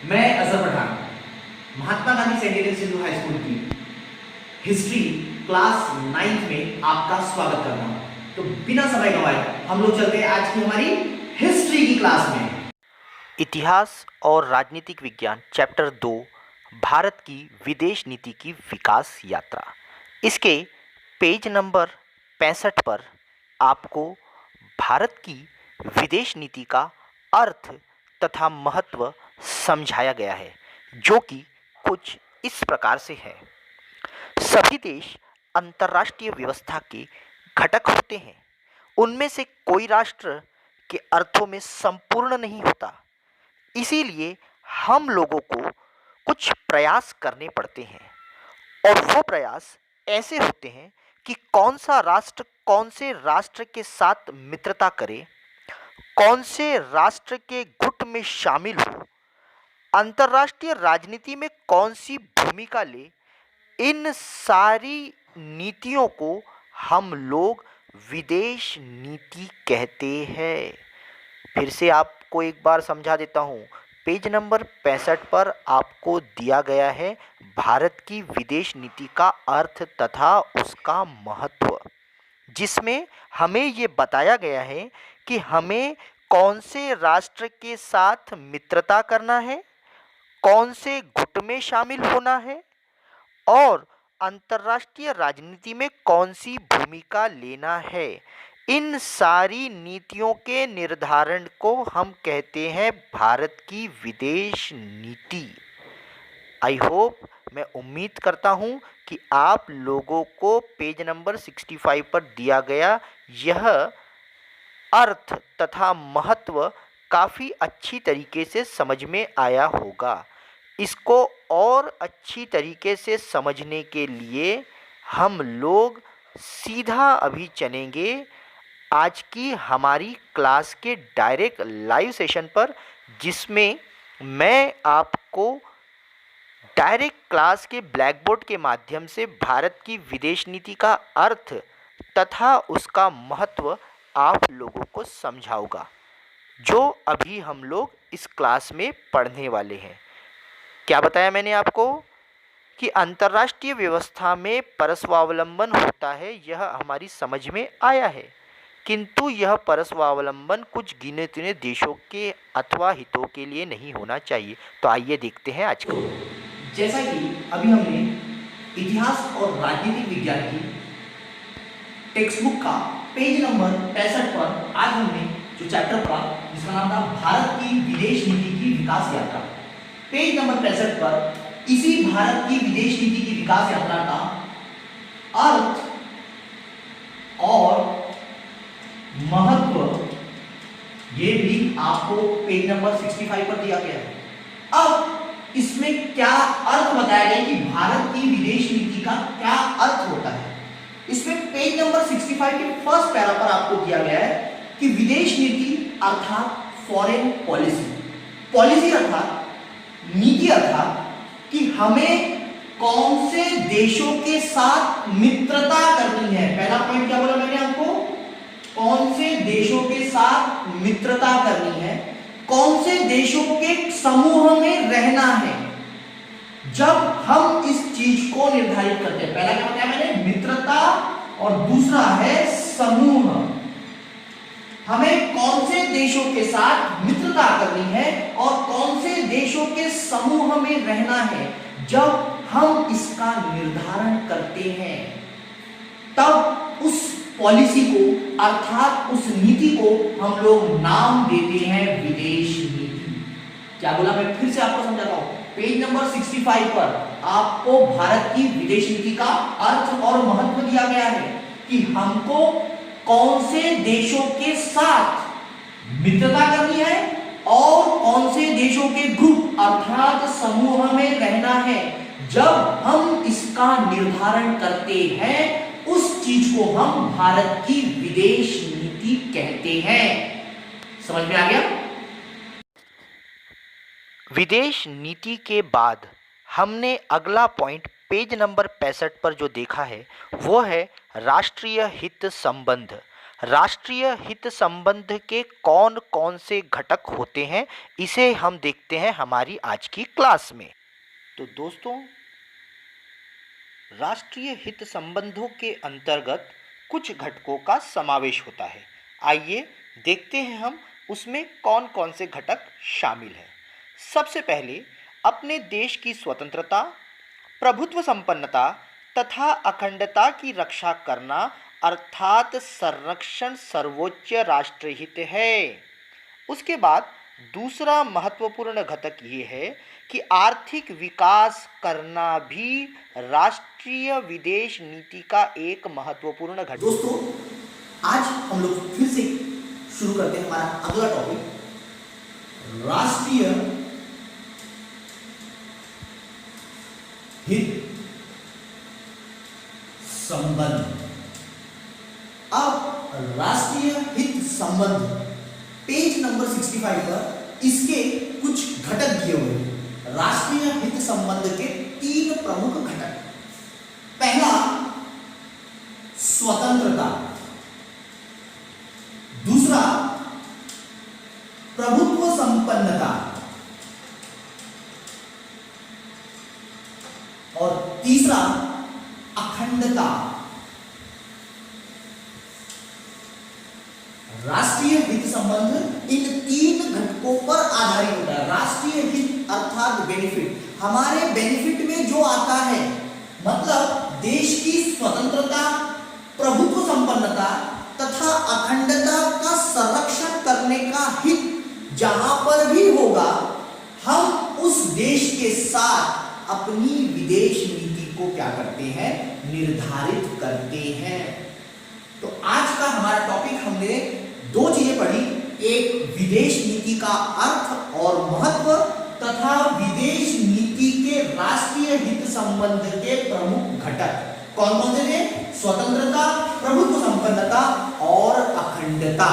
मैं Azhar Pathan Mahatma Gandhi secondary Sindhu high school की history class 9th में आपका स्वागत करता हूं। तो बिना समय गंवाए हम लोग चलते हैं आज की हमारी हिस्ट्री की क्लास में। इतिहास और राजनीतिक विज्ञान चैप्टर 2 भारत की विदेश नीति की विकास यात्रा। इसके पेज नंबर 65 पर आपको भारत की विदेश नीति का अर्थ तथा महत्व समझाया गया है, जो कि कुछ इस प्रकार से है। सभी देश अंतर्राष्ट्रीय व्यवस्था के घटक होते हैं। उनमें से कोई राष्ट्र के अर्थों में संपूर्ण नहीं होता। इसीलिए हम लोगों को कुछ प्रयास करने पड़ते हैं, और वो प्रयास ऐसे होते हैं कि कौन सा राष्ट्र कौन से राष्ट्र के साथ मित्रता करे, कौन से राष्ट्र के गुट में शामिल हो, अंतर्राष्ट्रीय राजनीति में कौन सी भूमिका ले। इन सारी नीतियों को हम लोग विदेश नीति कहते हैं। फिर से आपको एक बार समझा देता हूँ। पेज नंबर 65 पर आपको दिया गया है भारत की विदेश नीति का अर्थ तथा उसका महत्व, जिसमें हमें ये बताया गया है कि हमें कौन से राष्ट्र के साथ मित्रता करना है, कौन से गुट में शामिल होना है, और अंतर्राष्ट्रीय राजनीति में कौन सी भूमिका लेना है। इन सारी नीतियों के निर्धारण को हम कहते हैं भारत की विदेश नीति। आई होप, मैं उम्मीद करता हूं कि आप लोगों को पेज नंबर 65 पर दिया गया यह अर्थ तथा महत्व काफ़ी अच्छी तरीके से समझ में आया होगा। इसको और अच्छी तरीके से समझने के लिए हम लोग सीधा अभी चलेंगे आज की हमारी क्लास के डायरेक्ट लाइव सेशन पर, जिसमें मैं आपको डायरेक्ट क्लास के ब्लैक बोर्ड के माध्यम से भारत की विदेश नीति का अर्थ तथा उसका महत्व आप लोगों को समझाऊंगा, जो अभी हम लोग इस क्लास में पढ़ने वाले हैं। क्या बताया मैंने आपको कि अंतर्राष्ट्रीय व्यवस्था में परस्वावलंबन होता है, यह हमारी समझ में आया है, किंतु यह परस्वावलंबन कुछ गिने चुने देशों के अथवा हितों के लिए नहीं होना चाहिए। तो आइए देखते हैं आज का। जैसा कि अभी हमने इतिहास और राजनीतिक विज्ञान की टेक्स्ट बुक का पेज नंबर 65 पर आज हमने जो चैप्टर पढ़ा जिसका नाम था भारत की विदेश नीति की विकास यात्रा, पेज नंबर 65 पर इसी भारत की विदेश नीति की विकास यात्रा का अर्थ और महत्व ये भी आपको पेज नंबर 65 पर दिया गया है। अब इसमें क्या अर्थ बताया गया कि भारत की विदेश नीति का क्या अर्थ होता है। इसमें पेज नंबर 65 के फर्स्ट पैरा पर आपको दिया गया है कि विदेश नीति अर्थात फॉरेन पॉलिसी, पॉलिसी अर्थात नीति अर्थात कि हमें कौन से देशों के साथ मित्रता करनी है। पहला पॉइंट क्या बोला मैंने आपको, कौन से देशों के साथ मित्रता करनी है, कौन से देशों के समूह में रहना है। जब हम इस चीज को निर्धारित करते हैं, पहला क्या बताया मैंने, मित्रता, और दूसरा है समूह। हमें कौन से देशों के साथ मित्रता करनी है और कौन से देशों के समूह में रहना है। जब हम इसका निर्धारण करते हैं तब उस पॉलिसी को अर्थात उस नीति को हम लोग नाम देते हैं विदेश नीति। क्या बोला, मैं फिर से आपको समझाता हूं। पेज नंबर 65 पर आपको भारत की विदेश नीति का अर्थ और महत्व दिया गया है कि हमको कौन से देशों के साथ मित्रता करनी है और कौन से देशों के ग्रुप अर्थात समूह में रहना है। जब हम इसका निर्धारण करते हैं उस चीज को हम भारत की विदेश नीति कहते हैं। समझ में आ गया। विदेश नीति के बाद हमने अगला पॉइंट पेज नंबर 65 पर जो देखा है वो है राष्ट्रीय हित संबंध। राष्ट्रीय हित संबंध के कौन कौन से घटक होते हैं, इसे हम देखते हैं हमारी आज की क्लास में। तो दोस्तों, राष्ट्रीय हित संबंधों के अंतर्गत कुछ घटकों का समावेश होता है। आइए देखते हैं हम उसमें कौन कौन से घटक शामिल हैं। सबसे पहले अपने देश की स्वतंत्रता, प्रभुत्व संपन्नता तथा अखंडता की रक्षा करना अर्थात संरक्षण सर्वोच्च राष्ट्रीय हित है। उसके बाद दूसरा महत्वपूर्ण घटक ये है कि आर्थिक विकास करना भी राष्ट्रीय विदेश नीति का एक महत्वपूर्ण घटक। दोस्तों, आज हम लोग फिर से शुरू करते हैं हमारा अगला टॉपिक, राष्ट्रीय हित संबंध। अब राष्ट्रीय हित संबंध पेज नंबर 65 पर इसके कुछ घटक दिए हुए हैं। राष्ट्रीय हित संबंध के 3 प्रमुख घटक। पहला, स्वतंत्रता। दूसरा, प्रभुत्व संपन्नता। और तीसरा, अखंडता। राष्ट्रीय हित संबंध इन 3 घटकों पर आधारित होता है। राष्ट्रीय हित अर्थात बेनिफिट, हमारे बेनिफिट में जो आता है, मतलब देश की स्वतंत्रता, प्रभुत्व संपन्नता तथा अखंडता का संरक्षण करने का हित जहां पर भी होगा, हम उस देश के साथ अपनी विदेश नीति को क्या करते हैं, निर्धारित करते हैं। तो आज का हमारा टॉपिक, हमने 2 चीजें पढ़ी, एक विदेश नीति का अर्थ और महत्व तथा विदेश नीति के राष्ट्रीय हित संबंध के प्रमुख घटक कौन कौन से थे, स्वतंत्रता, प्रभुत्व संपन्नता और अखंडता।